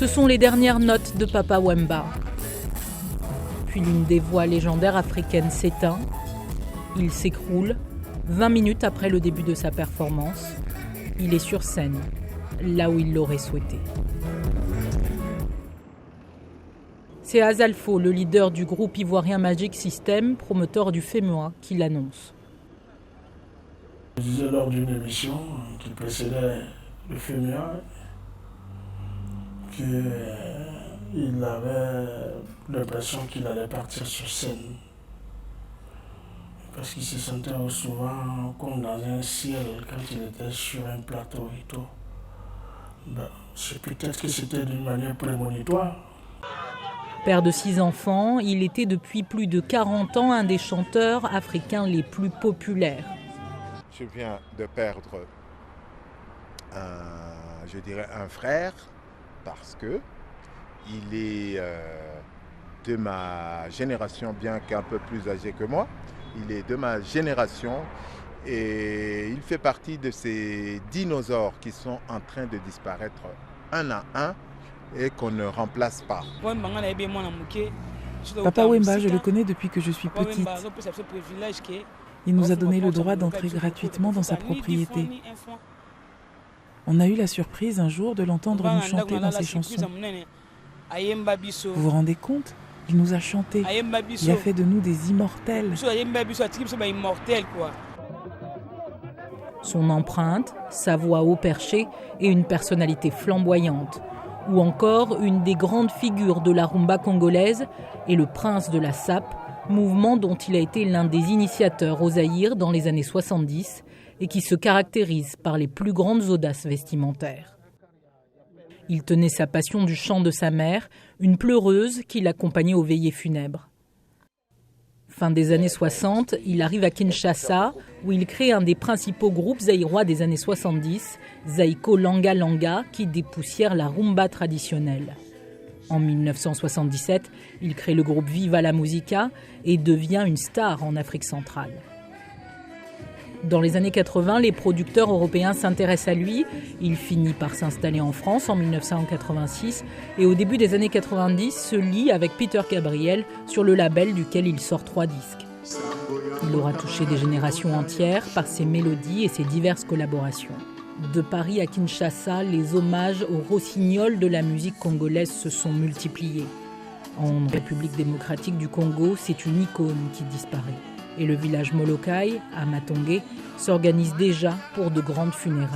Ce sont les dernières notes de Papa Wemba. Puis l'une des voix légendaires africaines s'éteint. Il s'écroule 20 minutes après le début de sa performance. Il est sur scène, là où il l'aurait souhaité. C'est Azalfo, le leader du groupe ivoirien Magic System, promoteur du FEMUA, qui l'annonce. Je disais lors d'une émission qui précédait le FEMUA qu'il avait l'impression qu'il allait partir sur scène. Parce qu'il se sentait souvent comme dans un ciel quand il était sur un plateau et tout. C'est peut-être que c'était d'une manière prémonitoire. Père de 6 enfants, il était depuis plus de 40 ans un des chanteurs africains les plus populaires. Je viens de perdre un frère parce que il est de ma génération, bien qu'un peu plus âgé que moi. Il est de ma génération et il fait partie de ces dinosaures qui sont en train de disparaître un à un et qu'on ne remplace pas. Papa Wemba, je le connais depuis que je suis petite. Il nous a donné le droit d'entrer gratuitement dans sa propriété. On a eu la surprise un jour de l'entendre nous chanter dans ses chansons. Vous vous rendez compte ? Il nous a chanté. Il a fait de nous des immortels. Son empreinte, sa voix haut perchée et une personnalité flamboyante. Ou encore une des grandes figures de la rumba congolaise et le prince de la sape, mouvement dont il a été l'un des initiateurs au Zaïre dans les années 70 et qui se caractérise par les plus grandes audaces vestimentaires. Il tenait sa passion du chant de sa mère, une pleureuse qui l'accompagnait aux veillées funèbres. Fin des années 60, il arrive à Kinshasa, où il crée un des principaux groupes zaïrois des années 70, Zaïko Langa Langa, qui dépoussière la rumba traditionnelle. En 1977, il crée le groupe Viva la Musica et devient une star en Afrique centrale. Dans les années 80, les producteurs européens s'intéressent à lui. Il finit par s'installer en France en 1986 et au début des années 90 se lie avec Peter Gabriel sur le label duquel il sort 3 disques. Il aura touché des générations entières par ses mélodies et ses diverses collaborations. De Paris à Kinshasa, les hommages aux rossignols de la musique congolaise se sont multipliés. En République démocratique du Congo, c'est une icône qui disparaît. Et le village Molokai, à Matongé, s'organise déjà pour de grandes funérailles.